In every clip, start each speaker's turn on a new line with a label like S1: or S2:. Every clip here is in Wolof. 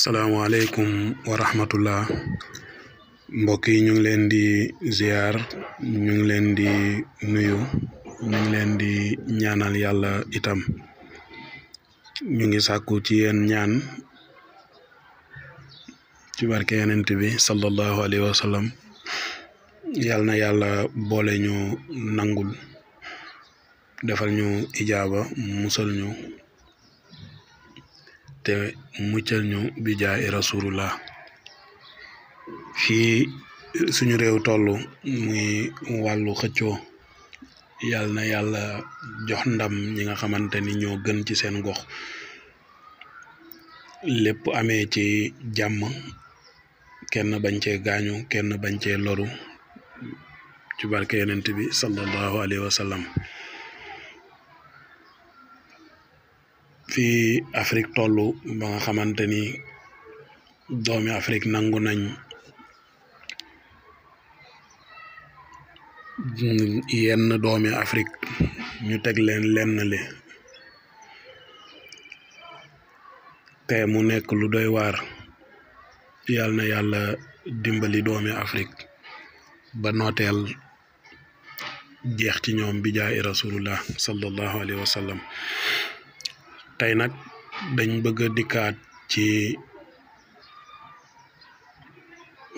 S1: salaamaaleykum wa rahmatullah mbokk yi ñu ngi leen di ziar ñu ngi leen di nuyu ñu ngi leen di ñaanal yàlla itam ñu ngi sàkku ci yéen ñaan ci barke yonent bi sallallahu alayhi wa sallam yal na yàlla boole ñu nangul defal ñu ijaaba musal ñu te muccal ñu bi jaay rasulullah fii suñu réew toll muy wàllu xëccoo yal na yàlla jox ndam ñi nga xamante ni ñoo gën ci seen gox lépp amee ci jàmm kenn bañ cee gaañu kenn bañ cee loru ci barke yonent bi sallallahu alayhi wa sallam fii Afrique toll ba nga xamante ni doomi Afrique nangu nañ yenn doomi Afrique ñu teg leen lenn li te mu nekk lu doy waar yal na yàlla dimbali doomi Afrique ba nooteel jeex ci ñoom bi jaay rasulullah sallallahu alayhi wa sallam tey nag dañ bëgg a dikkaat ci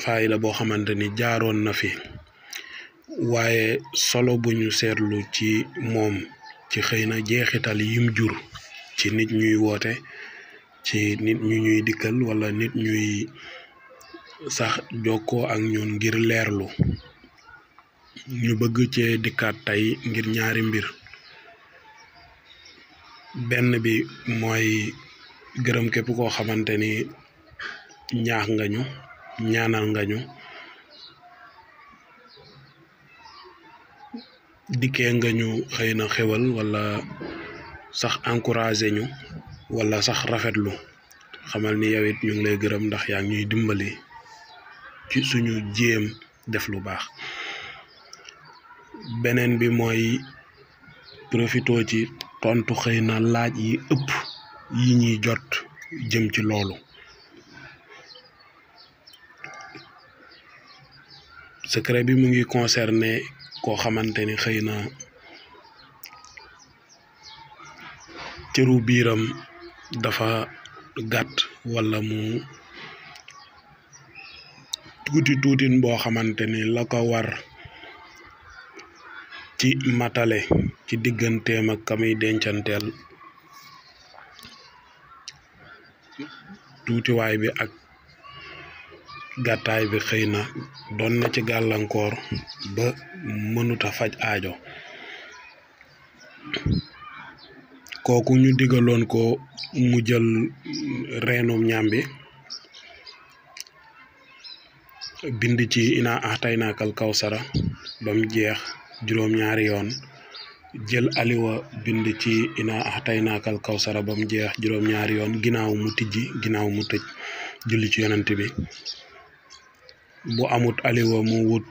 S1: faayda boo xamante ni jaaroon na fi waaye solo bu ñu seetlu ci moom ci xëy na jeexital yim jur ci nit ñuy woote ci nit ñu ñuy dikkal wala nit ñuy sax jokkoo ak ñun ngir leerlu ñu bëgg cee dikkaat tey ngir ñaari mbir benn bi mooy gërëm képp koo xamante ni ñaax nga ñu ñaanal nga ñu dikkee nga ñu xëy na xewal wala sax encouragé ñu wala sax rafetlu xamal ni yow it ñu ngi lay gërëm ndax yaa ngi ñuy dimbali ci suñu jéem def lu baax beneen bi mooy profitoo ci tontu xëy na laaj yi ëpp yi ñuy jot jëm ci loolu secret bi mu ngi concerné koo xamante ni xëy na cëru biiram dafa gàtt wala mu tuutin boo xamante ni la ko war ci matale ci digganteem ak kamuy dencanteel tuutiwaay bi ak gàttaay bi xëy na doon na ci gàllankoor ba mënuta faj aajo kooku ñu digaloon ko mu jël reenum ñambi bind ci ina axtaynaakal kawsara bam jeex juróom-ñaari yoon jël aliwa bind ci ina axtaynaakal kawsara bam jeex juróom-ñaari yoon ginnaaw mu tijji ginnaaw mu tëj julli ci yonent bi bu amut aliwa mu wut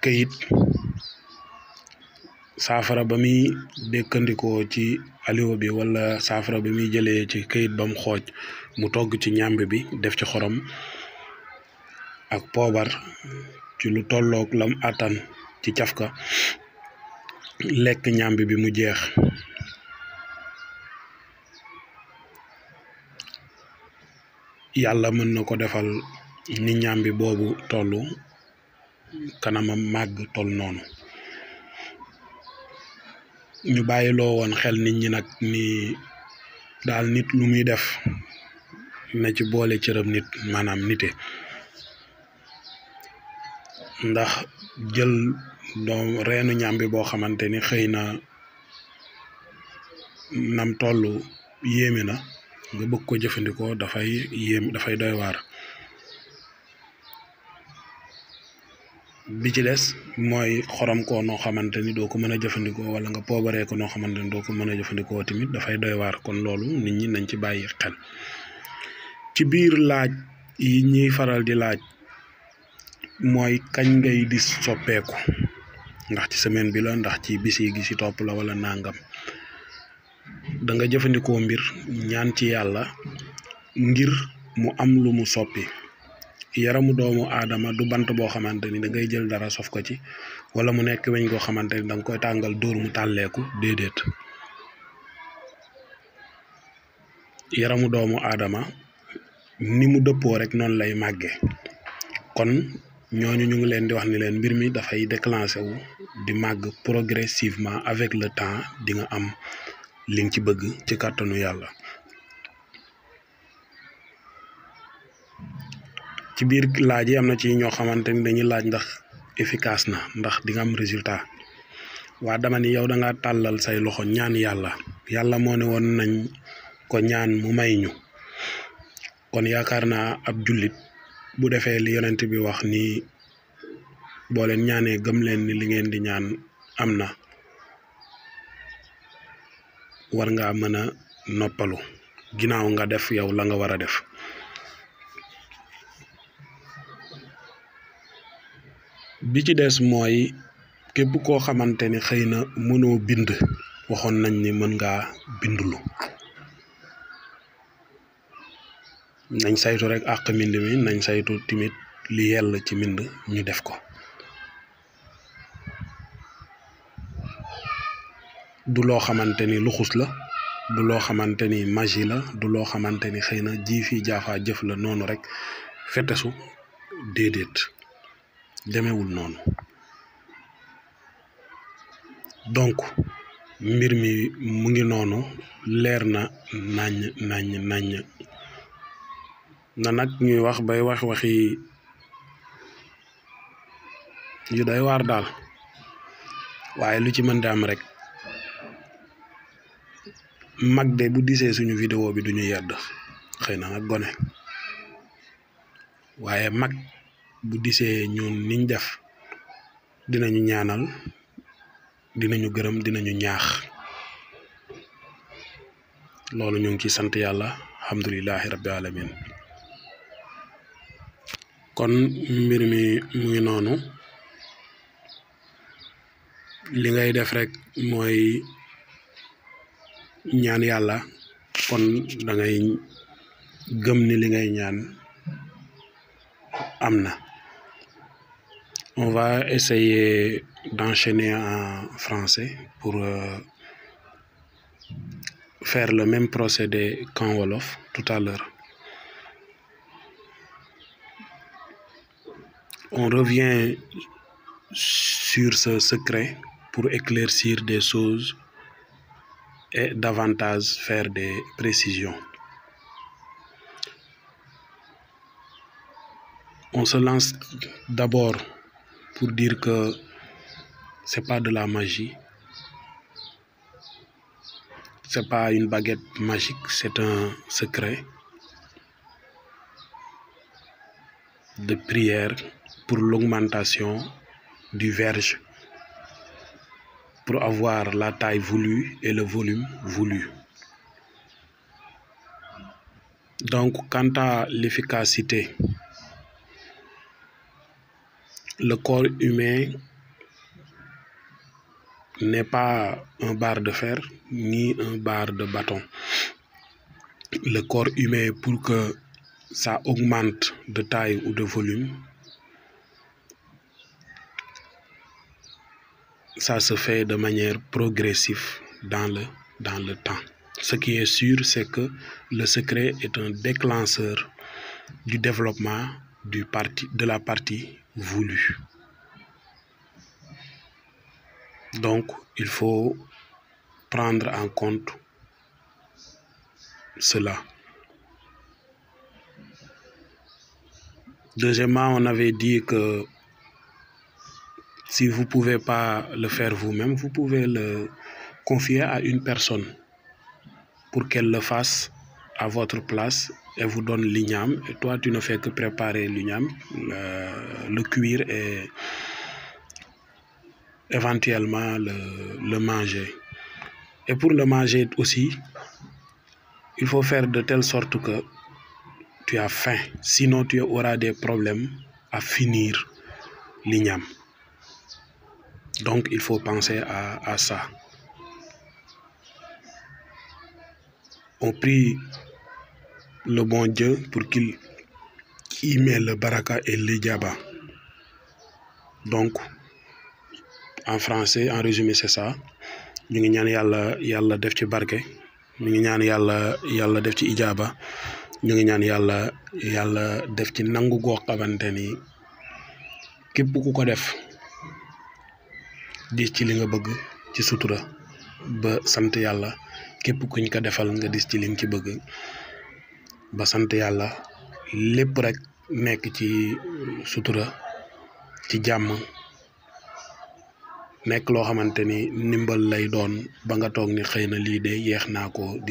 S1: këyit saafara ba muy dékkandikoo ci aliwa bi wala saafara bi muy jëlee ci këyit bam xooj mu togg ci ñàmbi bi def ci xorom ak poobar ci lu tolloog lam attan ci cafka lekk ñàmbi bi mu jeex yàlla mën na ko defal ni ñàmbi boobu tollu kanamam màgg toll noonu ñu bàyyiloo woon xel nit ñi nag ni daal nit lu muy def na ci boole cëram nit maanaam nite ndax jël doom reenu ñàmbi boo xamante ni xëy na nam toll yéeme na nga bëgg ko jëfandikoo dafay doy waar bi ci des mooy xorom ko noo xamante ni doo ko mën a jëfandikoo wala nga poobaree ko noo xamante ni doo ko mën a jëfandikoo tamit dafay doy waar kon loolu nit ñi nañ ci bàyyi xel ci biir laaj yi ñuy faral di laaj mooy kañ ngay di soppeeku ndax ci semaine bi la ndax ci bis yi gi ci topp la wala nangam da nga jëfandikoo mbir ñaan ci yàlla ngir mu am lu mu soppi. yaramu doomu aadama du bant boo xamante ni da ngay jël dara sof ko ci wala mu nekk weñ goo xamante ni da nga koy tàngal dóor mu tàlleeku déedéet. yaramu doomu aadama ni mu dëppoo rek noonu lay màgge. kon ñooñu ñu ngi leen di wax ni leen mbir mi dafay déclenché wu di màgg progressivement avec le temps di nga am li nga ci bëgg ci kàttanu yàlla. ci biir laaj yi am na ci ñoo xamante ni dañuy laaj ndax efficace na ndax di nga am résultat. waa dama ni yow da nga tàllal say loxo ñaan yàlla moo ne woon nañ ko ñaan mu may ñu. kon yaakaar naa ab jullit bu defee li yonent bi wax ni boo leen ñaanee gëm leen ni li ngeen di ñaan am na, war ngaa mën a noppalu ginnaaw nga def yow la nga war a def. bi ci des mooy képp koo xamante ni xëy na mënoo bind, waxoon nañ ni mën ngaa bindulu. nañ saytu rek àq mbind mi, nañ saytu timit li yell ci mbind ñu def ko. du loo xamante ni luxus la, du loo xamante ni magie la, du loo xamante ni xëy na ji fi jaafaa jëf la noonu rek fetesu, déedéet demewul noonu. donc mbir mi mu ngi noonu, leer na naññ na nag ñuy wax bay waxi yu day waar daal, waaye lu ci mën di am rek mag de bu disee suñu vidéo bi duñu yedd, xëy na nag gone, waaye mag bu disee ñun niñ def dinañu ñaanal, dinañu gërëm, dinañu ñaax. loolu ñu ngi ci sant yàlla, alhamdulillahi rabbi alamin. kon mbir mi mu ngi noonu, li ngay def rek mooy ñaan yàlla. kon da ngay gëm ni li ngay ñaan am na. on va essayer d'enchaîner en français pour faire le même procédé qu'en wolof tout à l'heure. On revient sur ce secret pour éclaircir des choses et davantage faire des précisions. On se lance d'abord pour dire que c'est pas de la magie, c'est pas une baguette magique, c'est un secret de prière pour l'augmentation du verge, pour avoir la taille voulue et le volume voulu. Donc, quant à l'efficacité, le corps humain n'est pas un bar de fer ni un bar de bâton. Le corps humain, pour que ça augmente de taille ou de volume, ça se fait de manière progressive dans le temps. Ce qui est sûr, c'est que le secret est un déclencheur du développement de la partie voulue. Donc, il faut prendre en compte cela. Deuxièmement, on avait dit que si vous ne pouvez pas le faire vous-même, vous pouvez le confier à une personne pour qu'elle le fasse à votre place et vous donne l'igname. Et toi, tu ne fais que préparer l'igname, le cuire et éventuellement le manger. Et pour le manger aussi, il faut faire de telle sorte que tu as faim. Sinon, tu auras des problèmes à finir l'igname. Donc, il faut penser à ça. on prie le bon Dieu pour qu'il y met le baraka et l'ijaba. Donc en français, en résumé, c'est ça. ñu ngi ñaan yàlla def ci barke, ñu ngi ñaan yàlla def ci ijaaba, ñu ngi ñaan yàlla def ci nangu goo xamante ni képp ku ko def dis ci li nga bëgg ci sutura ba sant yàlla, képp kuñ ko defal nga dis ci li nga ci bëgg ba sant yàlla, lépp rek nekk ci sutura, ci jàmm, nekk loo xamante ni ndimbal lay doon ba nga toog ni xëy na lii de yeex naa ko di